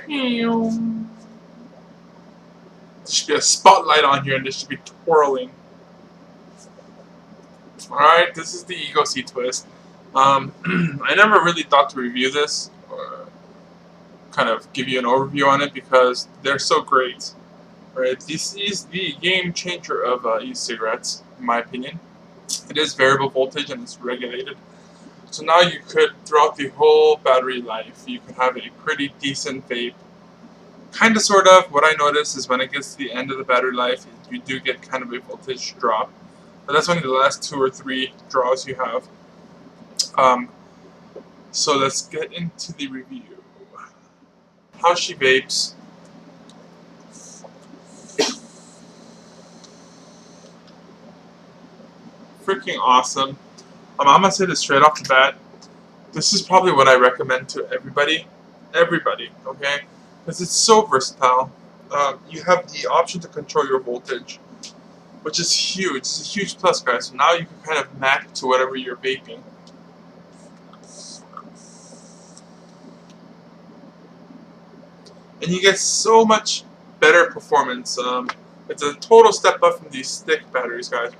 There should be a spotlight on here and this should be twirling. Alright, this is the Ego C-Twist. I never really thought to review this or kind of give you an overview on it because they're so great. Right, this is the game changer of e-cigarettes, in my opinion. It is variable voltage and it's regulated. So now you could, throughout the whole battery life, you can have a pretty decent vape. Kind of, sort of. What I notice is when it gets to the end of the battery life, you do get kind of a voltage drop. But that's only the last 2 or 3 draws you have. So let's get into the review. How she vapes. Freaking awesome. I'm gonna say this straight off the bat. This is probably what I recommend to everybody. Everybody, okay? Because it's so versatile. You have the option to control your voltage, which is huge. It's a huge plus, guys. So now you can kind of map to whatever you're vaping. And you get so much better performance. It's a total step up from these stick batteries, guys.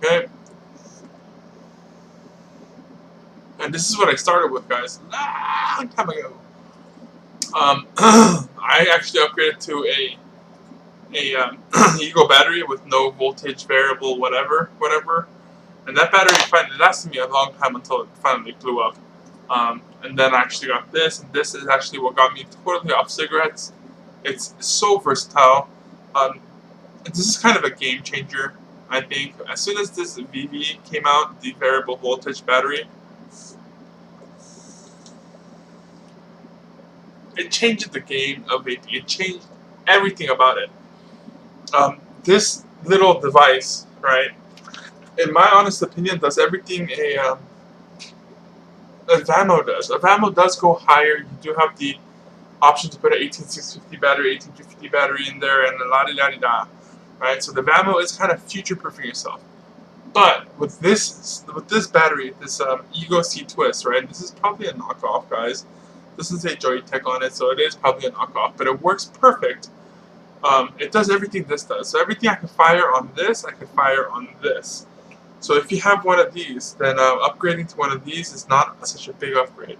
Okay? And this is what I started with, guys, a long time ago. I actually upgraded to a Ego battery with no voltage variable, whatever. And that battery finally lasted me a long time until it finally blew up. And then I actually got this, and this is actually what got me totally off cigarettes. It's so versatile. This is kind of a game changer, I think. As soon as this VV came out, the variable voltage battery, it changed the game of vaping. It changed everything about it. This little device, right, in my honest opinion, does everything a Vamo does. A Vamo does go higher. You do have the option to put an 18650 battery, 18250 battery in there, and la-di-da-di-da. Right? So the Vamo is kind of future-proofing yourself. But with this battery, this Ego C-Twist, right, this is probably a knockoff, guys. This is a Joyetech on it, so it is probably a knockoff, but it works perfect. It does everything this does. So everything I can fire on this, I can fire on this. So if you have one of these, then upgrading to one of these is not such a big upgrade.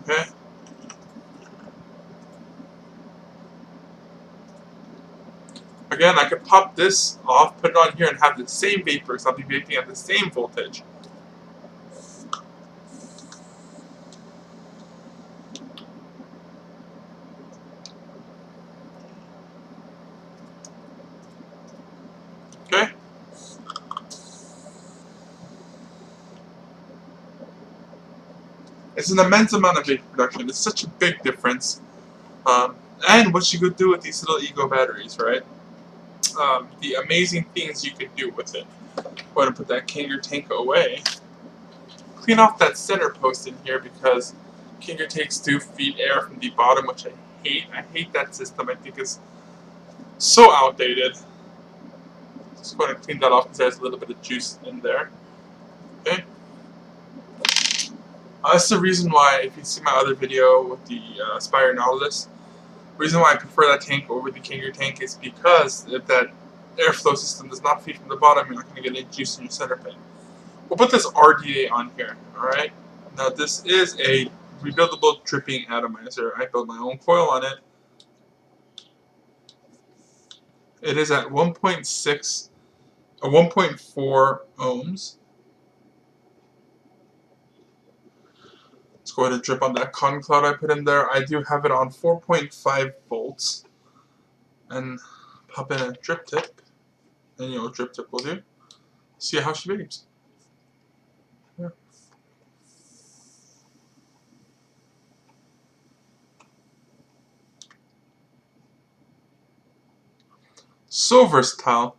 Okay? Again, I could pop this off, put it on here, and have the same vapor, so I'll be vaping at the same voltage. Okay? It's an immense amount of vapor production. It's such a big difference. And what you could do with these little Ego batteries, right? The amazing things you could do with it. Go ahead and put that Kanger tank away. Clean off that center post in here because Kanger tanks do feed air from the bottom, which I hate. I hate that system. I think it's so outdated. Just go ahead and clean that off because there's a little bit of juice in there. Okay. That's the reason why, if you see my other video with the Aspire Nautilus, the reason why I prefer that tank over the Kanger tank is because if that airflow system does not feed from the bottom, you're not going to get any juice in your center pin. We'll put this RDA on here, alright? Now this is a rebuildable dripping atomizer. I built my own coil on it. It is at 1.6, 1.4 ohms. Let's go ahead and drip on that cotton cloud I put in there. I do have it on 4.5 volts. And pop in a drip tip. And drip tip will do. See how she vapes. Yeah. So versatile.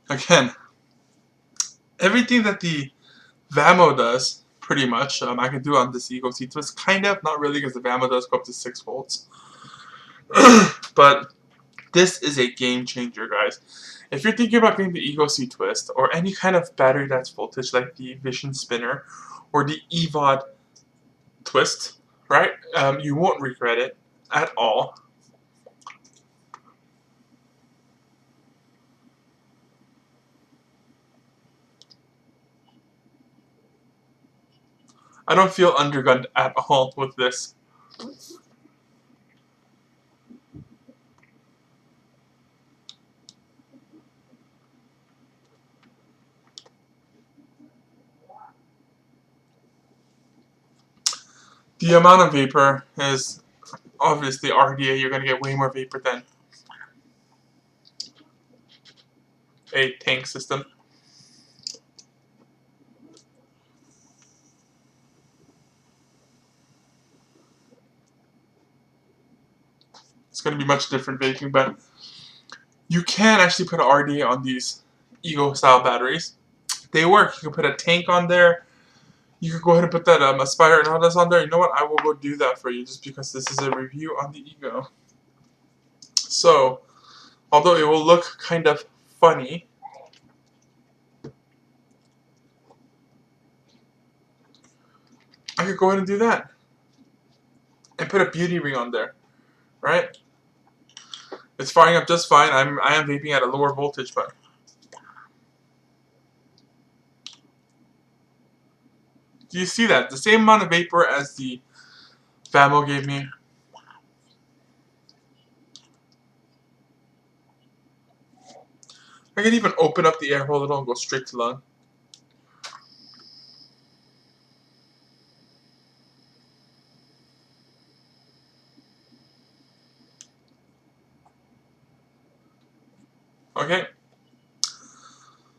Again, everything that the Vamo does, pretty much, I can do on this Ego C-Twist. Kind of, not really, because the Vamo does go up to 6 volts. But this is a game changer, guys. If you're thinking about getting the Ego C-Twist or any kind of battery that's voltage like the Vision Spinner or the EVOD Twist, right? You won't regret it at all. I don't feel undergunned at all with this. The amount of vapor is obviously RDA. You're going to get way more vapor than a tank system. It's going to be much different vaping, but you can actually put an RDA on these Ego style batteries. They work. You can put a tank on there. You could go ahead and put that Aspire and all this on there. You know what? I will go do that for you just because this is a review on the Ego. So, although it will look kind of funny, I could go ahead and do that. And put a beauty ring on there. Right? It's firing up just fine. I am vaping at a lower voltage, but do you see that? The same amount of vapor as the Vamo gave me. I can even open up the air hole a little and go straight to lung. Okay.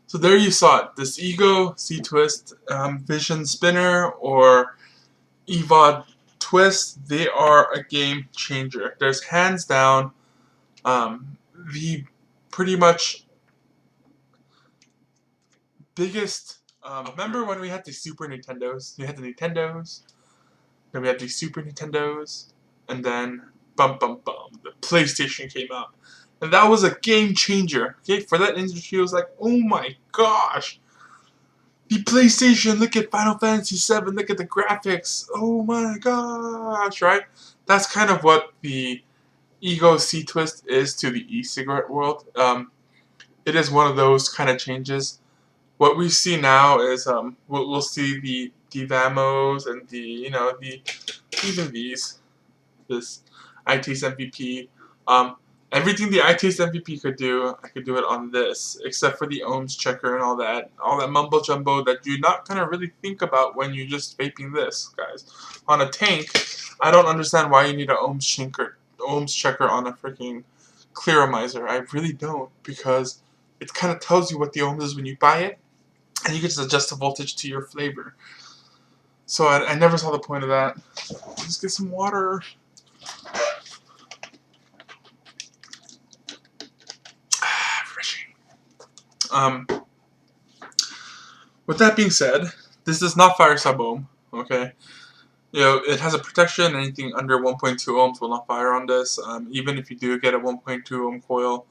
So there you saw it. This Ego C-Twist Vision Spinner or EVOD Twist, they are a game changer. There's hands down the pretty much biggest. Remember when we had the Super Nintendos? We had the Nintendos, then we had the Super Nintendos, and then bum bum bum, the PlayStation came out. And that was a game changer. Okay, for that industry, it was like, oh my gosh, the PlayStation. Look at Final Fantasy VII. Look at the graphics. Oh my gosh, right? That's kind of what the Ego C-Twist is to the e-cigarette world. It is one of those kind of changes. What we see now is we'll see the Vamos and the even these this iTaste MVP. Everything the iTaste MVP could do, I could do it on this, except for the ohms checker and all that mumbo jumbo that you not gonna really think about when you're just vaping this, guys. On a tank, I don't understand why you need an ohms checker on a freaking Clearomizer. I really don't, because it kind of tells you what the ohms is when you buy it, and you can just adjust the voltage to your flavor. So I never saw the point of that. Just get some water. With that being said, this does not fire sub-ohm, okay? It has a protection. Anything under 1.2 ohms will not fire on this. Even if you do get a 1.2 ohm coil,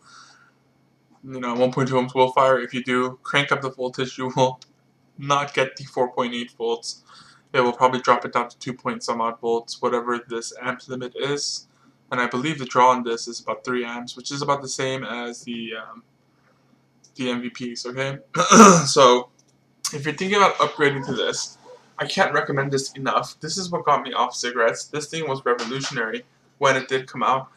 1.2 ohms will fire. If you do crank up the voltage, you will not get the 4.8 volts. It will probably drop it down to 2 point some odd volts, whatever this amp limit is. And I believe the draw on this is about 3 amps, which is about the same as the MVPs, okay? So, if you're thinking about upgrading to this, I can't recommend this enough. This is what got me off cigarettes. This thing was revolutionary when it did come out.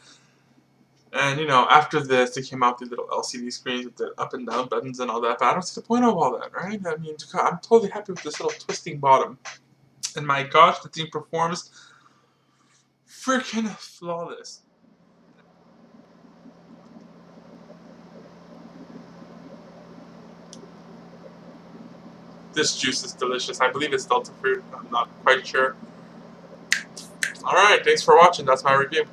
And, after this, they came out with little LCD screens with the up and down buttons and all that. But I don't see the point of all that, right? I mean, I'm totally happy with this little twisting bottom. And my gosh, the thing performs freaking flawless. This juice is delicious. I believe it's Delta fruit. I'm not quite sure. Alright, thanks for watching. That's my review.